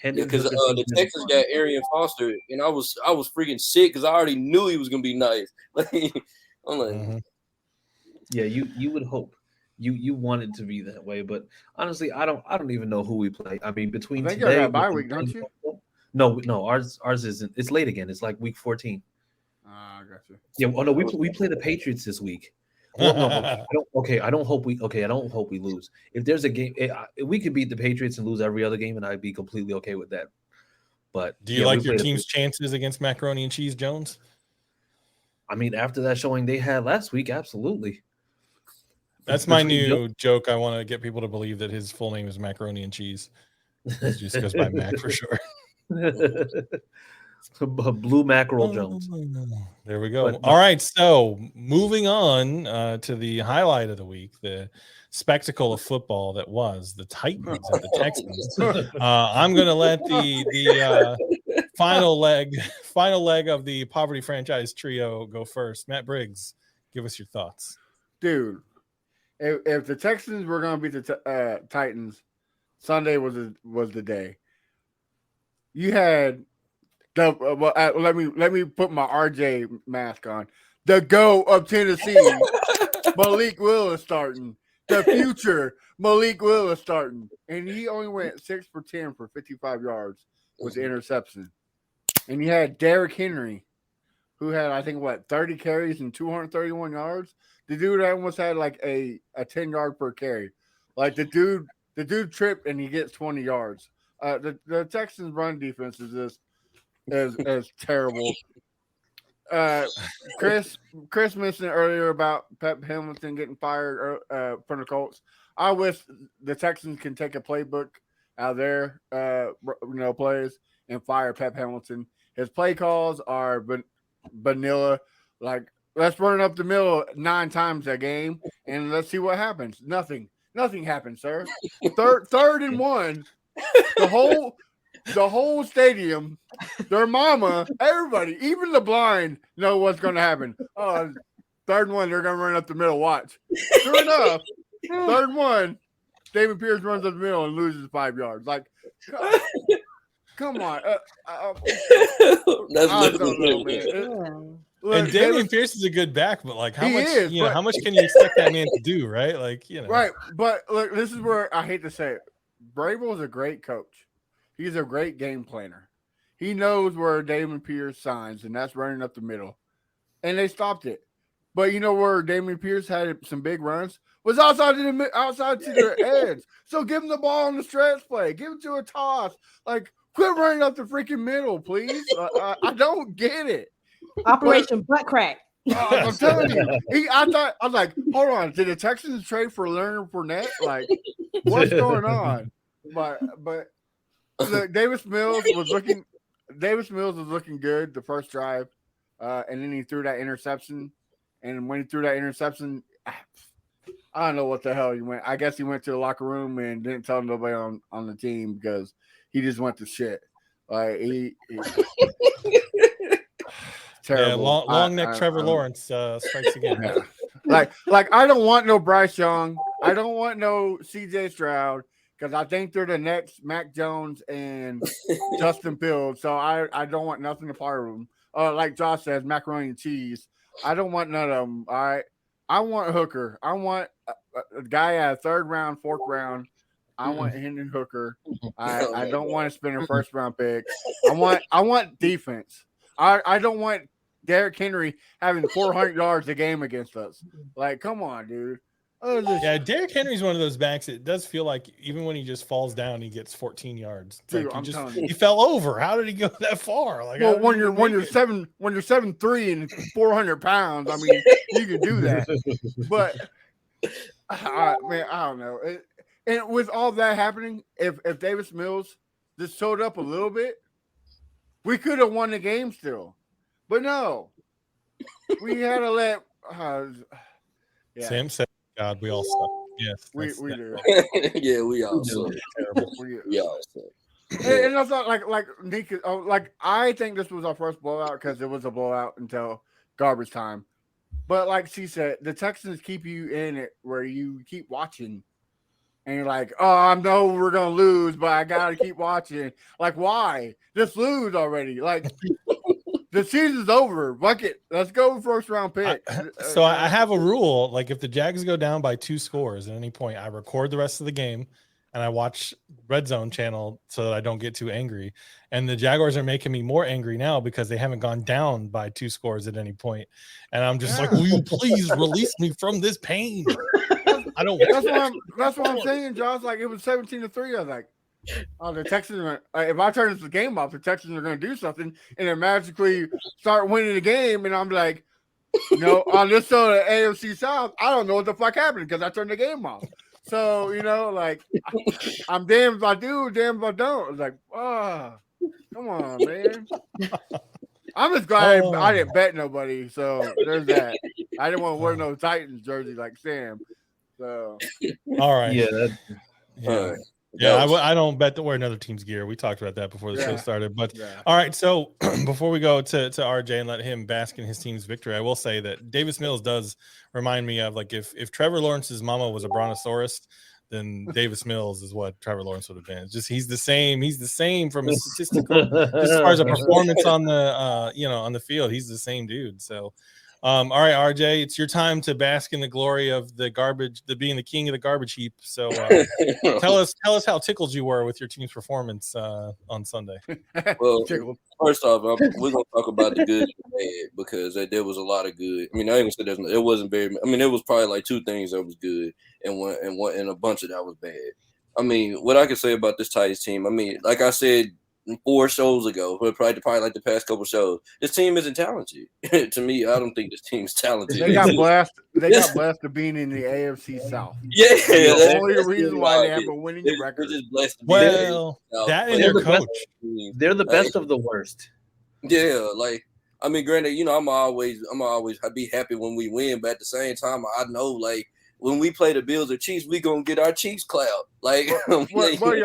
Because the Texans got Arian Foster, and I was freaking sick because I already knew he was gonna be nice. I'm like, yeah, you would hope. You want it to be that way, but honestly, I don't even know who we play. I mean, between I think today, you got a bye week, don't you? No, ours isn't. It's late again. It's like week 14. I got you. Yeah. Oh no, we play the Patriots this week. Well, no, I don't hope we lose. If there's a game, we could beat the Patriots and lose every other game, and I'd be completely okay with that. But do you like your team's chances against Macaroni and Cheese Jones? I mean, after that showing they had last week, absolutely. That's my new joke. I want to get people to believe that his full name is Macaroni and Cheese. It just goes by Mac for sure. Blue Mackerel Jones. There we go. All right. So moving on to the highlight of the week, the spectacle of football that was the Titans and the Texans. I'm going to let the final leg of the poverty franchise trio go first. Matt Briggs, give us your thoughts. Dude, if the Texans were going to beat the Titans, Sunday was the day. You had let me put my RJ mask on. The GOAT of Tennessee, Malik Willis starting. The future, Malik Willis starting. And he only went 6 for 10 for 55 yards with the interception. And you had Derrick Henry, who had, I think, 30 carries and 231 yards. The dude almost had like a 10-yard per carry. Like the dude tripped and he gets 20 yards. The Texans' run defense is just as terrible. Chris mentioned earlier about Pep Hamilton getting fired from the Colts. I wish the Texans can take a playbook out of their plays and fire Pep Hamilton. His play calls are vanilla. Like, let's run up the middle 9 times a game and let's see what happens. Nothing happens, sir. Third and 1. The whole stadium, their mama, everybody, even the blind know what's going to happen. Oh, 3rd and 1, they're going to run up the middle. Watch. Sure enough, Third one, David Pierce runs up the middle and loses 5 yards. Like, come on. That's I don't know, literally man. Look, And Damian Pierce is a good back, but like how much but, how much can you expect that man to do, right? Like, Right. But look, this is where I hate to say it. Vrabel is a great coach. He's a great game planner. He knows where Damian Pierce signs, and that's running up the middle. And they stopped it. But you know where Damian Pierce had some big runs? Was outside to the edge. So give him the ball on the stretch play. Give it to a toss. Like, quit running up the freaking middle, please. I don't get it. Operation butt crack. I'm telling you. I was like, hold on. Did the Texans trade for Leonard Fournette? Like, what's going on? But look, Davis Mills was looking good the first drive, and then he threw that interception. And when he threw that interception, I don't know what the hell he went. I guess he went to the locker room and didn't tell nobody on the team because he just went to shit. Like he terrible. Yeah, long neck Trevor Lawrence strikes again. Yeah. Like I don't want no Bryce Young. I don't want no CJ Stroud because I think they're the next Mac Jones and Justin Fields. So I don't want nothing to part of them. Like Josh says, macaroni and cheese. I don't want none of them. All right. I want Hooker. I want a guy at 3rd round, 4th round. I want Hendon Hooker. I don't want to spend a 1st round pick. I want defense. I don't want Derrick Henry having 400 yards a game against us. Like, come on, dude. Yeah, Derrick Henry's one of those backs. It does feel like even when he just falls down, he gets 14 yards. It's Dude, like he fell over. How did he go that far? Like, well, when you're 7'3" and 400 pounds, I mean, you can do that. But man, I don't know. And with all that happening, if Davis Mills just showed up a little bit, we could have won the game still. But no, we had to let. Sam said, "God, we all suck." Yes, we do. Yeah, we all suck. We all suck. And that's not like Nika. Like I think this was our first blowout because it was a blowout until garbage time. But like she said, the Texans keep you in it where you keep watching, and you're like, "Oh, I know we're gonna lose, but I gotta keep watching." Like, why? Just lose already. Like, the season's over. Fuck it. Let's go 1st round pick. So I have a rule. Like, if the Jags go down by 2 scores at any point, I record the rest of the game and I watch Red Zone channel so that I don't get too angry. And the Jaguars are making me more angry now because they haven't gone down by 2 scores at any point. And I'm just like, will you please release me from this pain? I don't. That's what I'm saying, Josh. Like, it was 17-3. I was like, oh, the Texans are, if I turn this game off, the Texans are going to do something and then magically start winning the game. And I'm like, on this side of the AFC South, I don't know what the fuck happened because I turned the game off. So, like, I'm damned if I do, damned if I don't. It's like, come on, man. I'm just glad I didn't bet nobody. So there's that. I didn't want to wear no Titans jersey like Sam. So, all right. Yeah. Yeah, I don't bet to wear another team's gear. We talked about that before the show started. But all right, so before we go to RJ and let him bask in his team's victory, I will say that Davis Mills does remind me of, like, if Trevor Lawrence's mama was a brontosaurus, then Davis Mills is what Trevor Lawrence would have been. It's just he's the same from a statistical as far as a performance on the on the field. He's the same dude. So all right, RJ, it's your time to bask in the glory of the garbage, being the king of the garbage heap. So tell us how tickled you were with your team's performance on Sunday. Well, first off, we're gonna talk about the good and the bad because there was a lot of good. I mean, I ain't gonna say it wasn't very. I mean, it was probably like 2 things that was good and a bunch of that was bad. I mean, what I can say about this Titans team, I mean, like I said 4 shows ago, but probably like the past couple shows, this team isn't talented. To me, I don't think this team's talented. They got blessed. They got blessed to being in the AFC South. Yeah, the only reason why they have a winning record. Just blessed to be that and their coach. They're the best of the worst. Yeah, like, I mean, granted, I'm always I'd be happy when we win, but at the same time, I know, like, when we play the Bills or Chiefs, we gonna get our Chiefs clout. Like, y'all could be close.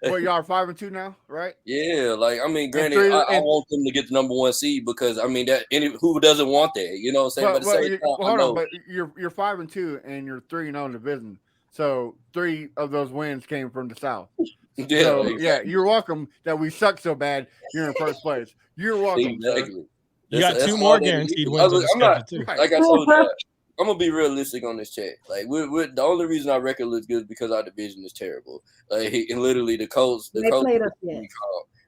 Well, y'all are 5-2 now, right? Yeah, like I mean, granted, I want them to get the number 1 seed because I mean that who doesn't want that? You know what I'm saying? But at the same time, hold on, but you're 5-2 and you're 3-0 in the division. So 3 of those wins came from the South. Yeah, so, exactly. Yeah, you're welcome that we suck so bad you're in first place. You're welcome. Exactly. You got 2 more guaranteed wins on the schedule too. Like I told you, I'm gonna be realistic on this chat. Like we're the only reason our record looks good is because our division is terrible. Like and literally the Colts, played us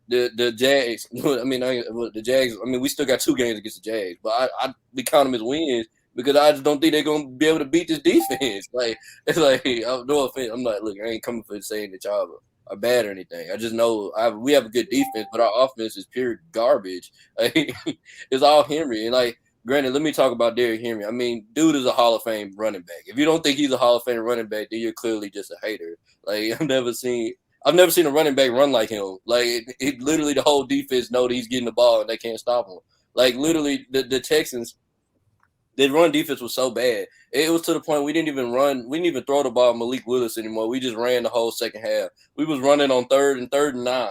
the Jags. I mean, the Jags. I mean, we still got 2 games against the Jags, but we count them as wins because I just don't think they're gonna be able to beat this defense. Like it's like no offense. I'm not look. I ain't coming for saying that y'all are bad or anything. I just know we have a good defense, but our offense is pure garbage. Like, it's all Henry. And like, granted, let me talk about Derrick Henry. I mean, dude is a Hall of Fame running back. If you don't think he's a Hall of Fame running back, then you're clearly just a hater. Like I've never seen a running back run like him. Like it literally the whole defense know that he's getting the ball and they can't stop him. Like literally the Texans. Their run defense was so bad. It was to the point we didn't even throw the ball Malik Willis anymore. We just ran the whole second half. We was running on 3rd and 9.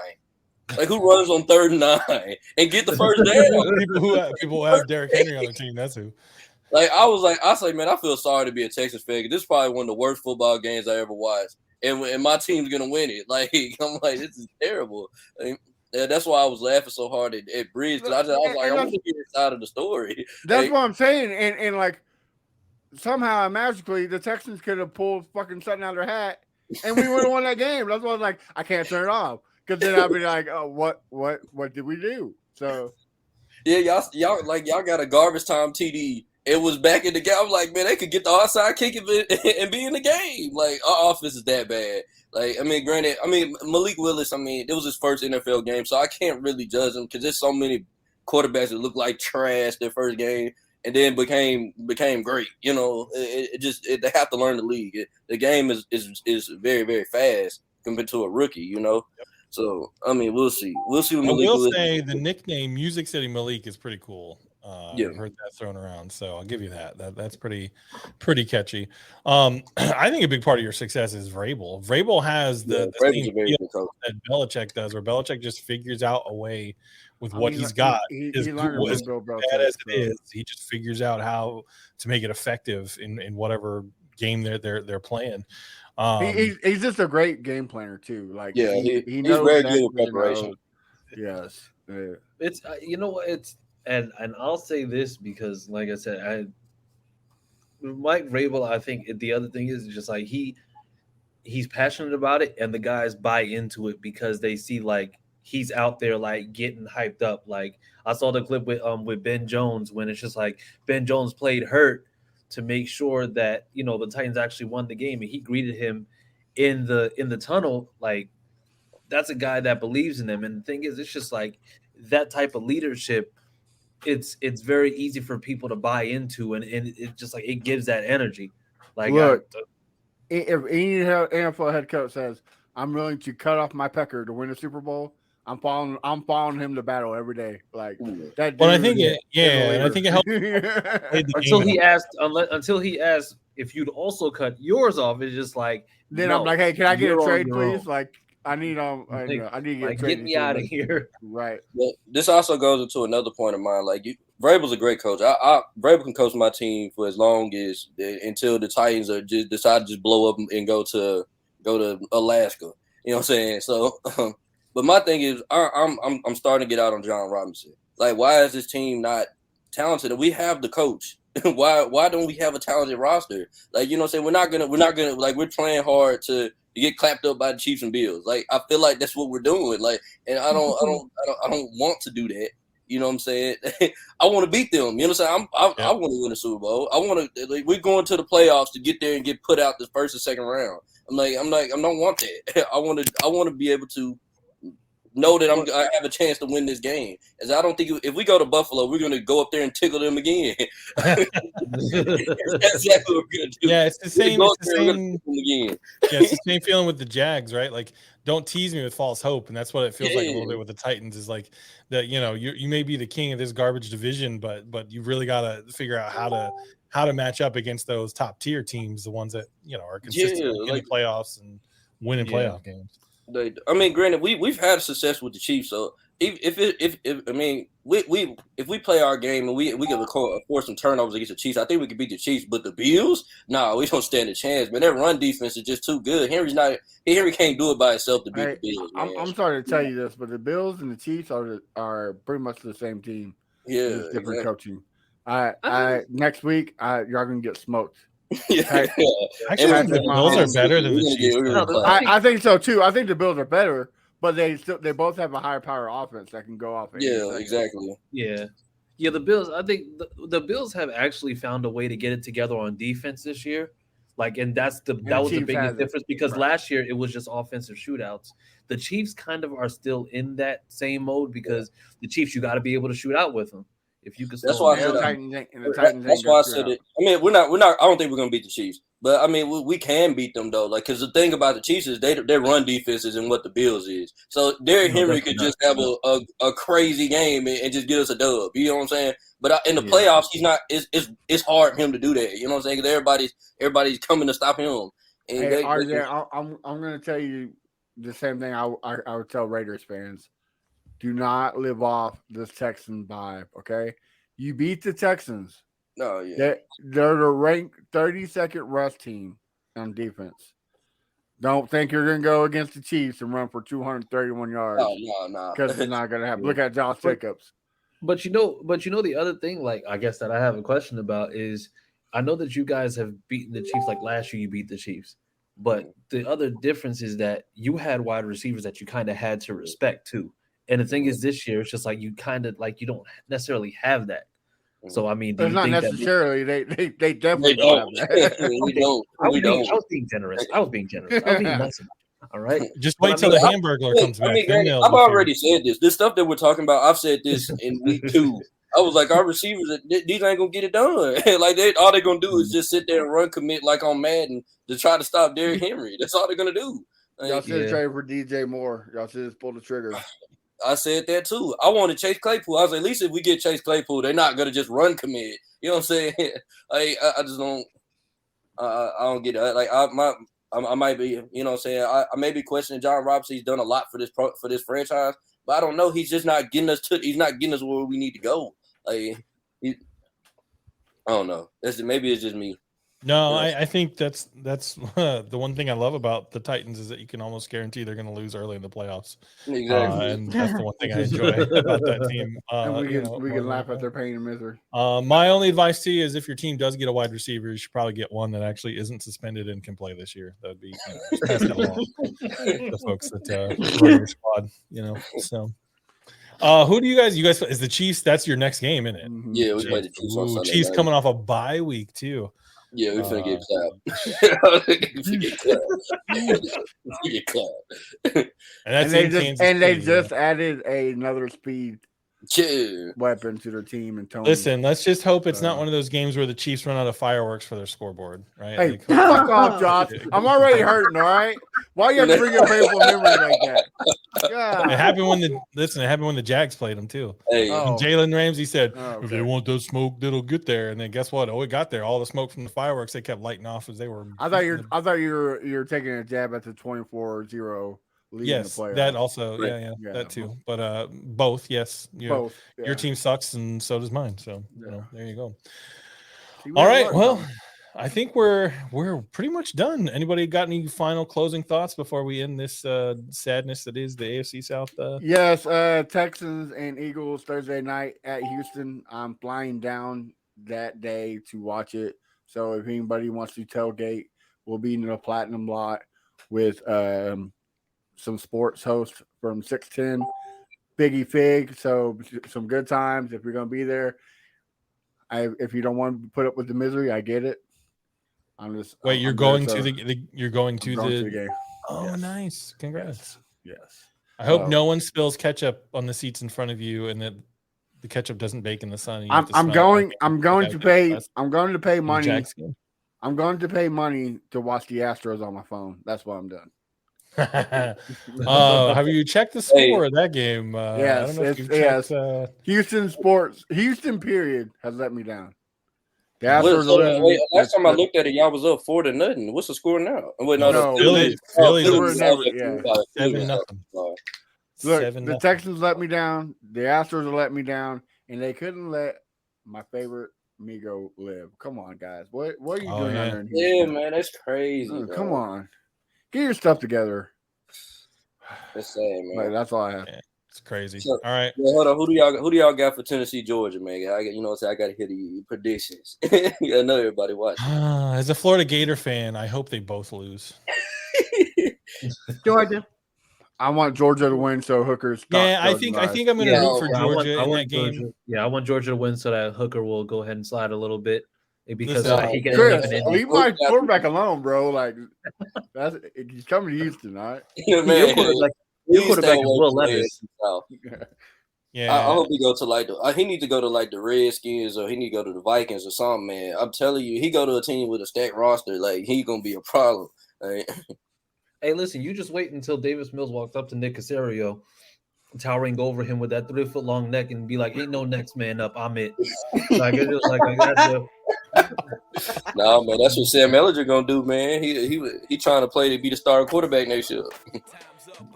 Like who runs on 3rd and 9 and get the first down? people who have Derrick Henry on their team. That's who. Like I was like, man, I feel sorry to be a Texas fan. This is probably one of the worst football games I ever watched, and my team's gonna win it. Like I'm like, this is terrible. Like, that's why I was laughing so hard at Briggs because I was like, I want to get inside of the story. That's like, what I'm saying, and like somehow magically the Texans could have pulled fucking something out of their hat, and we would have won that game. That's why I was like, I can't turn it off because then I'd be like, oh, what did we do? So yeah, y'all got a garbage time TD. It was back in the game. I'm like, man, they could get the onside kick and be in the game. Like our offense is that bad. Like, I mean, granted, Malik Willis, it was his first NFL game, so I can't really judge him because there's so many quarterbacks that look like trash their first game and then became great. You know, they have to learn the league. The game is very, very fast compared to a rookie, you know. Yep. So, we'll see. We'll see. I will say the nickname Music City Malik is pretty cool. Yeah. I've heard that thrown around, so I'll give you that. That's pretty catchy. I think a big part of your success is Vrabel. Vrabel has the same feel that Belichick does, where Belichick just figures out a way with what he's got. As bad as it is, he just figures out how to make it effective in whatever game they're playing. He's just a great game planner too. Like he knows he's very good with preparation. Yes, it's you know what it's. And I'll say this because, like I said, Mike Vrabel, I think the other thing is just like he's passionate about it, and the guys buy into it because they see like he's out there like getting hyped up. Like I saw the clip with Ben Jones when it's just like Ben Jones played hurt to make sure that the Titans actually won the game, and he greeted him in the tunnel. Like that's a guy that believes in them, and the thing is, it's just like that type of leadership. It's very easy for people to buy into, and it just like it gives that energy. Like, look, if any NFL head coach says, "I'm willing to cut off my pecker to win a Super Bowl," I'm following him to battle every day. Like that. But I think I think it helps until he asked if you'd also cut yours off. It's just like then I'm like, hey, can I get a trade, please? Like. I need to get me out of here. Right. But this also goes into another point of mine. Like Vrabel's a great coach. Vrabel can coach my team for as long as until the Titans decide to just blow up and go to Alaska. You know what I'm saying? So, but my thing is, I'm starting to get out on John Robinson. Like, why is this team not talented? We have the coach. Why don't we have a talented roster? Like, you know what I'm saying? We're not gonna like we're playing hard to get clapped up by the Chiefs and Bills. Like I feel like that's what we're doing. Like, and I don't want to do that. You know what I'm saying? I want to beat them. You know what I'm saying? I want to win a Super Bowl. I want to. Like, we're going to the playoffs to get there and get put out the first and second round. I don't want that. I want to be able to know that I have a chance to win this game. As I don't think if we go to Buffalo, we're going to go up there and tickle them again. That's exactly what we're going to do. Yeah, it's the same. It's the same feeling with the Jags, right? Like, don't tease me with false hope, and that's what it feels like a little bit with the Titans. Is like that, you may be the king of this garbage division, but you really got to figure out how how to match up against those top tier teams, the ones that are consistently in the playoffs and winning playoff games. I mean, granted, we've had success with the Chiefs, so if we play our game and we can force some turnovers against the Chiefs, I think we could beat the Chiefs. But the Bills, we don't stand a chance, man. Their run defense is just too good. Henry can't do it by himself to beat the Bills. Man. I'm sorry to tell you this, but the Bills and the Chiefs are pretty much the same team. Yeah, different coaching. Next week, y'all gonna get smoked. Actually, the Bills are better than the Chiefs. I think so too. I think the Bills are better, but they both have a higher power offense that can go off. Exactly. Yeah. The Bills. I think the Bills have actually found a way to get it together on defense this year. And that was the biggest difference because last year it was just offensive shootouts. The Chiefs kind of are still in that same mode because the Chiefs, you got to be able to shoot out with them. If you can, that's why I said it. I mean, we're not. I don't think we're gonna beat the Chiefs, but I mean, we can beat them though. Because the thing about the Chiefs is their run defense isn't what the Bills is. So Derrick Henry could just have a crazy game and just get us a dub. You know what I'm saying? But in the playoffs, he's not. It's hard for him to do that. You know what I'm saying? Because everybody's coming to stop him. And I'm gonna tell you the same thing. I would tell Raiders fans. Do not live off this Texan vibe, okay? You beat the Texans. No, yeah. They're the ranked 32nd rush team on defense. Don't think you're going to go against the Chiefs and run for 231 yards. No. Because it's not going to happen. Look at Josh Jacobs. But the other thing, I guess that I have a question about is I know that you guys have beaten the Chiefs. Last year you beat the Chiefs. But the other difference is that you had wide receivers that you kind of had to respect too. And the thing is, this year it's just you kind of you don't necessarily have that. So I mean, it's not necessarily they definitely don't have that. We don't. I was being generous. I was being nice about it. All right. Just wait till the Hamburglar comes back. I've already said this. This stuff that we're talking about, I've said this in week 2. I was like, our receivers, these ain't gonna get it done. All they're gonna do is just sit there and run commit on Madden to try to stop Derrick Henry. That's all they're gonna do. Y'all should have traded for DJ Moore. Y'all should have pulled the trigger. I said that too. I wanted Chase Claypool. I was like, at least if we get Chase Claypool, they're not gonna just run commit. You know what I'm saying? I just don't. I don't get it. I might be. You know what I'm saying? I may be questioning John Robinson. He's done a lot for this franchise, but I don't know. He's just not getting us He's not getting us where we need to go. I don't know. Maybe it's just me. No, I think that's the one thing I love about the Titans is that you can almost guarantee they're going to lose early in the playoffs. Exactly, and that's the one thing I enjoy about that team. We can laugh at their pain and misery. My only advice to you is if your team does get a wide receiver, you should probably get one that actually isn't suspended and can play this year. That would be just pass that along the folks that run your squad. So. Who do you guys is the Chiefs? That's your next game, isn't it? Yeah, we play the Chiefs on Sunday. Chiefs coming off a bye week too. Yeah, we're finna get clapped. And they just added another speed weapon to their team. And Tony. Listen, let's just hope it's not one of those games where the Chiefs run out of fireworks for their scoreboard, right? Hey, fuck off, Josh. I'm already hurting. All right, why you have to bring up painful memory like that? God. It happened when the Jags played them too. Hey, Jalen Ramsey said, "If they want the smoke, that'll get there." And then guess what? Oh, it got there. All the smoke from the fireworks they kept lighting off as they were. I thought you were taking a jab at the 24-0. Yes, that also, yeah, that too. But both, yes, both. Your team sucks, and so does mine. So there you go. All right, well, I think we're pretty much done. Anybody got any final closing thoughts before we end this sadness that is the AFC South? Yes, Texans and Eagles Thursday night at Houston. I'm flying down that day to watch it. So if anybody wants to tailgate, we'll be in the Platinum lot with some sports hosts from 610, Biggie Fig. So some good times if you're going to be there. If you don't want to put up with the misery, I get it. You're going to the game. Oh, yes. Nice! Congrats. Yes. I hope no one spills ketchup on the seats in front of you, and that the ketchup doesn't bake in the sun. I'm going to pay money. I'm going to pay money to watch the Astros on my phone. That's what I'm doing. Have you checked the score of that game? Yes, Houston period has let me down. The Astros last time I looked at it, y'all was up 4-0. What's the score now? Wait, Philly never. 7-0. Look, 7-0. the Texans let me down. The Astros let me down, and they couldn't let my favorite Migo live. Come on, guys. What are you doing under in here? Yeah, man, that's crazy. Come on. Get your stuff together. That's sad, man. Like, that's all I have. Yeah, it's crazy. All right. Yeah, hold on. Who do y'all got for Tennessee, Georgia, man? I got to hear the predictions. I know everybody watching. As a Florida Gator fan, I hope they both lose. Georgia. I want Georgia to win, so Hooker's. Yeah, I think I'm going to root for Georgia in that game. Georgia. Yeah, I want Georgia to win so that Hooker will go ahead and slide a little bit because he can leave my quarterback alone, bro. Like he's coming to Houston, all right? Yeah, man. Your quarterback is Will Levis. Yeah, I hope he go to he need to go to the Redskins or he need to go to the Vikings or something, man. I'm telling you, he go to a team with a stacked roster, like he gonna be a problem. Right? Hey, listen, you just wait until Davis Mills walks up to Nick Caserio, towering over him with that 3-foot long neck, and be like, "Ain't no next man up, I'm it." That's No, man, that's what Sam Ellinger gonna do, man. He trying to play to be the starting quarterback next year.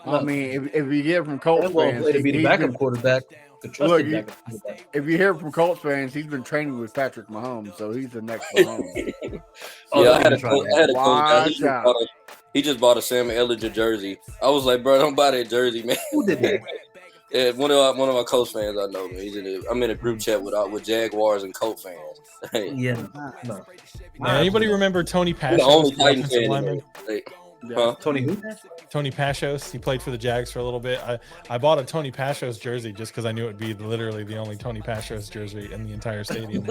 I mean, if you hear from Colts fans, play to be the backup quarterback. If you hear from Colts fans, he's been training with Patrick Mahomes, so he's the next Mahomes. I had a coach guy. He just bought a Sam Ellinger jersey. I was like, bro, don't buy that jersey, man. Who did that? Yeah, one of my Colts fans I know, man. I'm in a group chat with Jaguars and Colts fans. Yeah. No. Anybody remember Tony Pashos? The only Titan fan. Huh? Tony who? Tony Pashos. He played for the Jags for a little bit. I bought a Tony Pashos jersey just because I knew it would be literally the only Tony Pashos jersey in the entire stadium.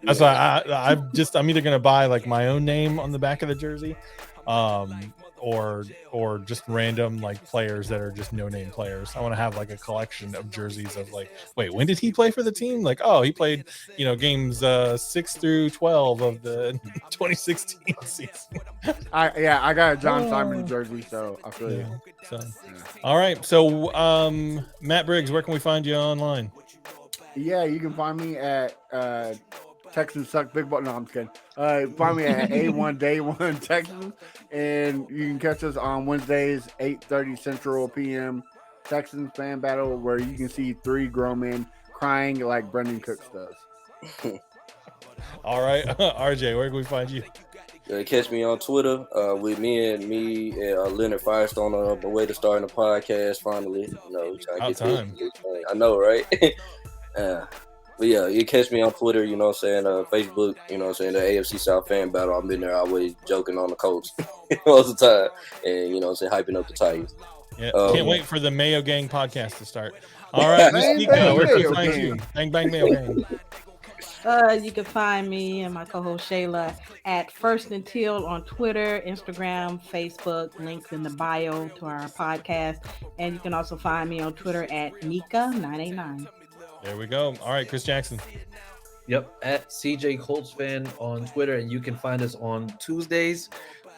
That's why I'm either gonna buy like my own name on the back of the jersey, or just random like players that are just no-name players. I want to have like a collection of jerseys of like, wait, when did he play for the team? Like, oh, he played, games 6 through 12 of the 2016 season. I got a John Simon jersey, so I feel you. All right, so Matt Briggs, where can we find you online? Yeah, you can find me at Texans Suck Big Ball. No, I'm kidding. Find me at A1 Day 1 Texans, and you can catch us on Wednesdays 8:30 Central PM Texans Fan Battle, where you can see 3 grown men crying like Brendan Cooks does. All right, RJ, where can we find you? Catch me on Twitter with me and Leonard Firestone on the way to starting the podcast finally. Trying to get this. I know, right? But yeah, you catch me on Twitter, Facebook, the AFC South Fan Battle. I'm in there always joking on the Colts all the time and, hyping up the Titans. Yeah, can't wait for the Mayo Gang podcast to start. All right, Nika, where can we find you? Bang, bang, Mayo Gang. You can find me and my co-host Shayla at First and Till on Twitter, Instagram, Facebook, links in the bio to our podcast. And you can also find me on Twitter at Nika989. There we go. All right, Chris Jackson. Yep, at CJ Colts Fan on Twitter, and you can find us on Tuesdays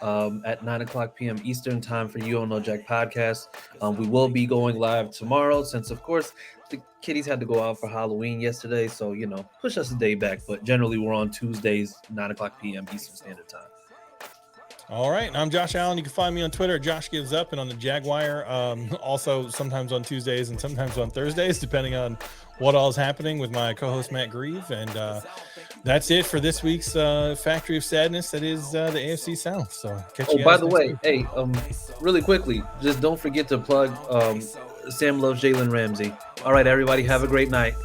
at 9:00 p.m. Eastern time for You Don't Know Jack podcast. We will be going live tomorrow, since of course the kiddies had to go out for Halloween yesterday, so push us a day back. But generally, we're on Tuesdays, 9:00 p.m. Eastern Standard Time. All right, I'm Josh Allen. You can find me on Twitter, Josh Gives Up, and on the Jaguar. Also, sometimes on Tuesdays and sometimes on Thursdays, depending on what all is happening with my co-host Matt Grieve. And that's it for this week's Factory of Sadness. That is the AFC South. So, catch you guys by the next way, week. hey, really quickly, just don't forget to plug Sam loves Jalen Ramsey. All right, everybody, have a great night.